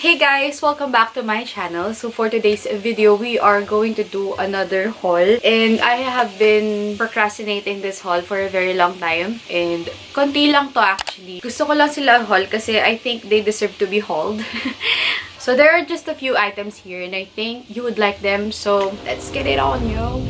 Hey guys! Welcome back to my channel. So for today's video, we are going to do another haul. And I have been procrastinating this haul for a very long time. And konti lang to actually. Gusto ko lang sila haul kasi I think they deserve to be hauled. So there are just a few items here and I think you would like them. So let's get it on, yo!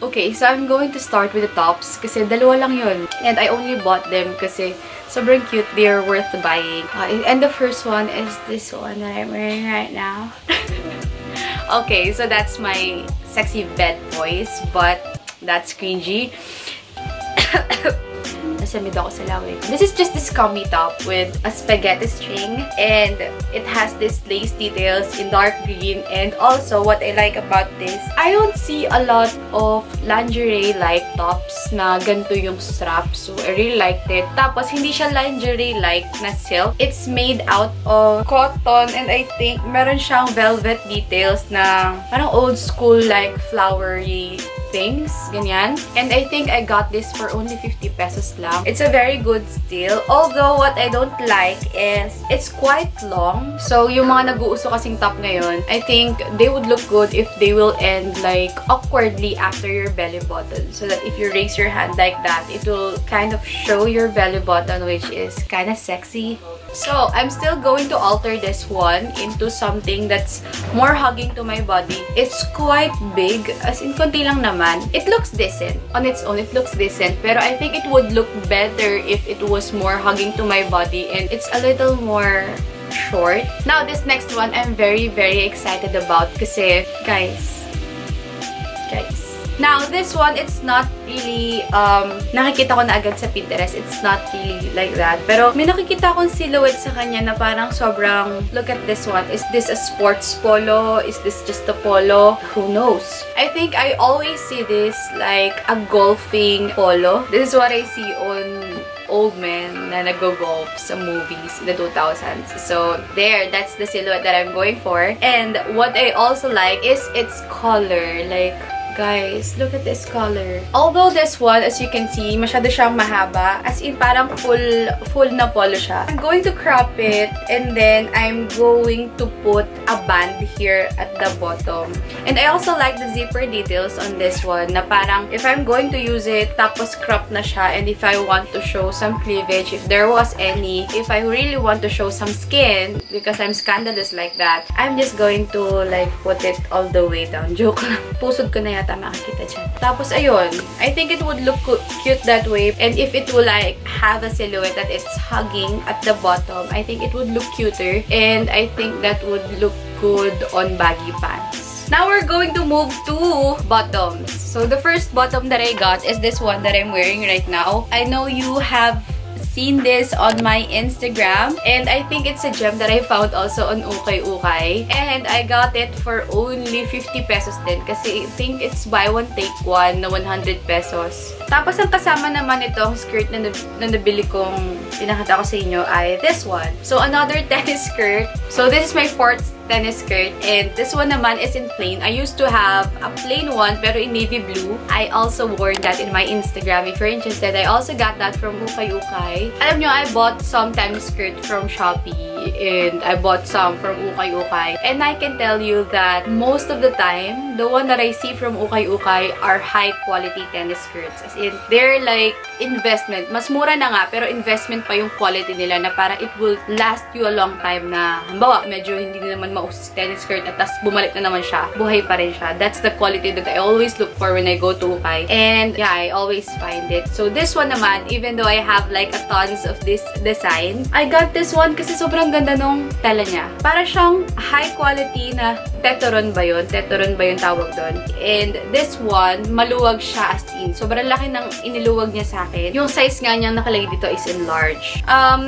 Okay, so I'm going to start with the tops kasi dalawa lang yun. And I only bought them kasi sobrang cute. They're worth buying. And the first one is this one that I'm wearing right now. Okay, so that's my sexy bed voice, but that's cringy. Nasamid ako sa lawig. This is just this gummy top with a spaghetti string and it has this lace details in dark green. And also what I like about this, I don't see a lot of lingerie-like tops na ganito yung strap. So I really liked it. Tapos hindi siya lingerie-like na silk. It's made out of cotton and I think meron siyang velvet details na parang old school like flowery things, ganyan. And I think I got this for only 50 pesos lang. It's a very good steal. Although, what I don't like is, it's quite long. So, yung mga nag-uuso kasing top ngayon, I think they would look good if they will end like awkwardly after your belly button. So that if you raise your hand like that, it will kind of show your belly button, which is kind of sexy. So, I'm still going to alter this one into something that's more hugging to my body. It's quite big, as in konti lang naman. It looks decent. On its own, it looks decent. Pero I think it would look better if it was more hugging to my body and it's a little more short. Now, this next one, I'm very, very excited about kasi, guys. Now, this one, it's not really, nakikita ko na agad sa Pinterest. It's not really like that. Pero may nakikita akong silhouette sa kanya na parang sobrang, look at this one. Is this a sports polo? Is this just a polo? Who knows? I think I always see this like a golfing polo. This is what I see on old men na nag-golf sa movies in the 2000s. So, there, that's the silhouette that I'm going for. And what I also like is its color. Like, guys, look at this color. Although this one, as you can see, masyado siyang mahaba. As in, parang full na polo siya. I'm going to crop it and then I'm going to put a band here at the bottom. And I also like the zipper details on this one na parang if I'm going to use it, tapos crop na siya and if I want to show some cleavage, if there was any, if I really want to show some skin, because I'm scandalous like that, I'm just going to like put it all the way down. Joke lang. Pusod ko na yata makikita dyan. Tapos, ayun. I think it would look cute that way. And if it will like have a silhouette that it's hugging at the bottom, I think it would look cuter. And I think that would look good on baggy pants. Now, we're going to move to bottoms. So, the first bottom that I got is this one that I'm wearing right now. I know you have seen this on my Instagram and I think it's a gem that I found also on UKAY-UKAY and I got it for only 50 pesos din kasi I think it's buy one take one na 100 pesos. Tapos ang kasama naman itong skirt na nabili kong pinakita ko sa inyo ay this one. So another tennis skirt. So this is my fourth tennis skirt and this one naman is in plain. I used to have a plain one pero in navy blue. I also wore that in my Instagram. If you're interested, I also got that from UKAY-UKAY. Alam nyo, I bought some tennis skirt from Shopee and I bought some from UKAY-UKAY. And I can tell you that most of the time, the one that I see from UKAY-UKAY are high quality tennis skirts. As in, they're like investment. Mas mura na nga pero investment pa yung quality nila na para it will last you a long time na halimbawa, medyo hindi naman maus tennis skirt at tas bumalik na naman siya. Buhay pa rin siya. That's the quality that I always look for when I go to UKAY. And yeah, I always find it. So this one naman, even though I have like a tons of this design, I got this one kasi sobrang ganda nung tela niya. Para siyang high quality na teteron ba yun? Teteron ba yung tawag doon? And this one, maluwag siya as in. Sobrang laki ng iniluwag niya sa akin. Yung size nga niyang nakalagay dito is in large.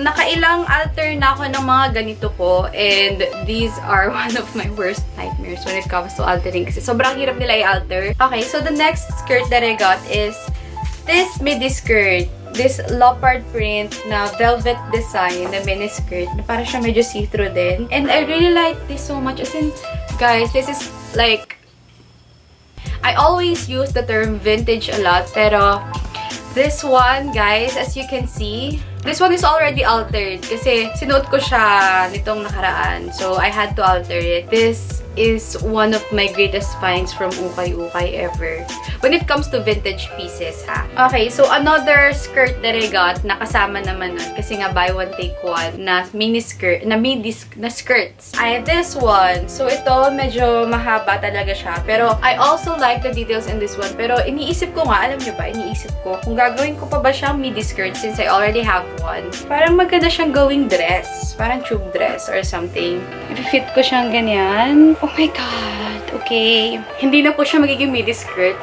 Nakailang alter na ako ng mga ganito ko and these are one of my worst nightmares when it comes to altering kasi sobrang hirap nila i-alter. Okay, so the next skirt that I got is this midi skirt. This leopard print na velvet design na mini skirt na para siya medyo see-through din. And I really like this so much. As in, guys, this is like I always use the term vintage a lot, pero this one, guys, as you can see, this one is already altered kasi sinuot ko siya nitong nakaraan. So, I had to alter it. This is one of my greatest finds from UKAY-UKAY ever. When it comes to vintage pieces, ha? Okay, so another skirt that I got, nakasama naman nun. Kasi nga, buy one, take one, na mini skirt, na skirts. I have this one. So, ito, medyo mahaba talaga siya. Pero, I also like the details in this one. Pero, iniisip ko nga, alam nyo ba, iniisip ko, kung gagawin ko pa ba siyang midi skirt since I already have one. Parang maganda siyang gawing dress. Parang tube dress or something. If-fit ko siyang ganyan. Oh my God. Okay. Hindi na po siya magiging midi skirt.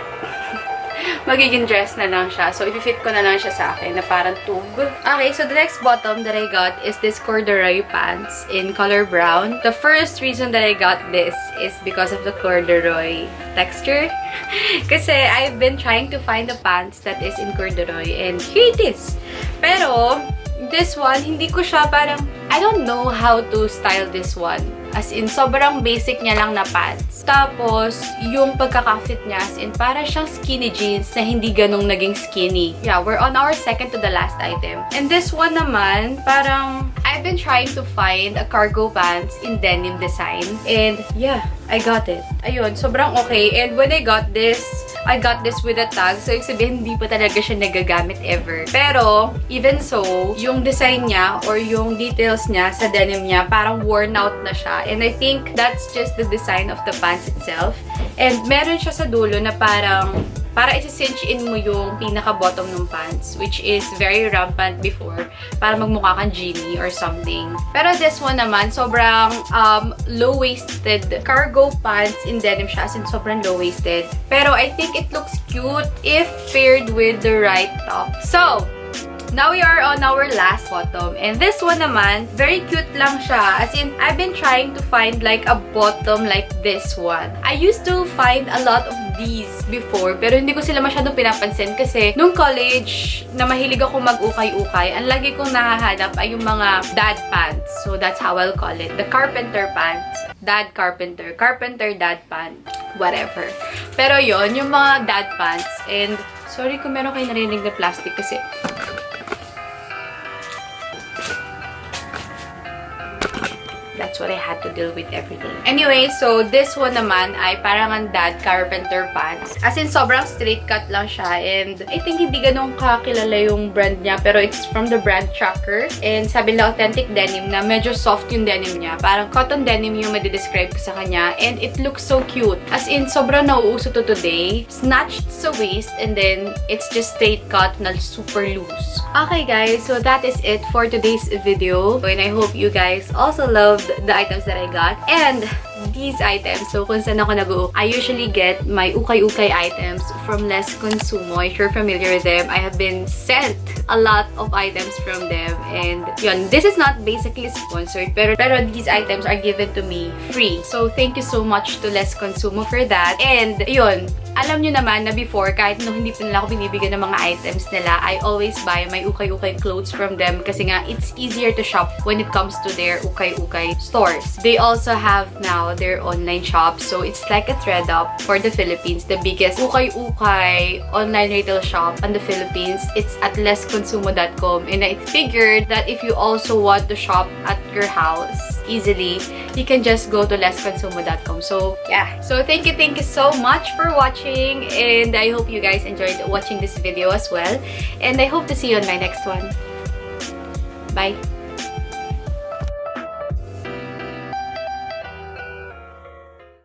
Magiging dress na lang siya. So, if-fit ko na lang siya sa akin na parang tube. Okay, so the next bottom that I got is this corduroy pants in color brown. The first reason that I got this is because of the corduroy texture. Kasi I've been trying to find the pants that is in corduroy and here it is. Pero, this one, hindi ko siya parang, I don't know how to style this one. As in, sobrang basic niya lang na pants. Tapos, yung pagkaka-fit niya, as in, para siyang skinny jeans na hindi ganong naging skinny. Yeah, we're on our second to the last item. And this one naman, parang, I've been trying to find a cargo pants in denim design. And, yeah, I got it. Ayun, sobrang okay. And when I got this with a tag. So, ibig sabihin, hindi pa talaga siya nagagamit ever. Pero, even so, yung design niya or yung details niya sa denim niya, parang worn out na siya. And I think that's just the design of the pants itself. And meron siya sa dulo na parang para isi-cinch in mo yung pinaka-bottom ng pants, which is very rampant before, para magmukha kang genie or something. Pero this one naman, sobrang low-waisted cargo pants in denim siya, as in sobrang low-waisted. Pero I think it looks cute if paired with the right top. So, now we are on our last bottom. And this one naman, very cute lang siya. As in, I've been trying to find like a bottom like this one. I used to find a lot of these before, pero hindi ko sila masyadong pinapansin kasi nung college na mahilig ako mag-ukay-ukay, ang lagi kong nahahanap ay yung mga dad pants. So, that's how I'll call it. The carpenter pants. Dad carpenter. Carpenter dad pant. Whatever. Pero yon yung mga dad pants. And, sorry kung meron kayo narinig na plastic kasi that's what I had to deal with every day. Anyway, so this one naman ay parang ang dad carpenter pants. As in, sobrang straight cut lang siya. And I think hindi ganun kakilala yung brand niya. Pero it's from the brand Tracker. And sabi nila authentic denim na medyo soft yung denim niya. Parang cotton denim yung madidescribe ko sa kanya. And it looks so cute. As in, sobrang nauuso to today. Snatched sa waist. And then, it's just straight cut na super loose. Okay guys, so that is it for today's video. And I hope you guys also loved the items that I got. And these items, so kung saan ako nag-uuk, I usually get my ukay-ukay items from Les Consumo. If you're familiar with them, I have been sent a lot of items from them. And yun, this is not basically sponsored, pero these items are given to me free. So thank you so much to Les Consumo for that. And yun, alam nyo naman na before, kahit no hindi pa nila ako binibigyan ng mga items nila, I always buy my ukay-ukay clothes from them kasi nga, it's easier to shop when it comes to their ukay-ukay stores. They also have now their online shop, so it's like a thread-up for the Philippines. The biggest ukay-ukay online retail shop in the Philippines, it's at lesconsumo.com. And I figured that if you also want to shop at your house easily, you can just go to lesconsumo.com. So, yeah. So, thank you so much for watching. And I hope you guys enjoyed watching this video as well. And I hope to see you on my next one. Bye!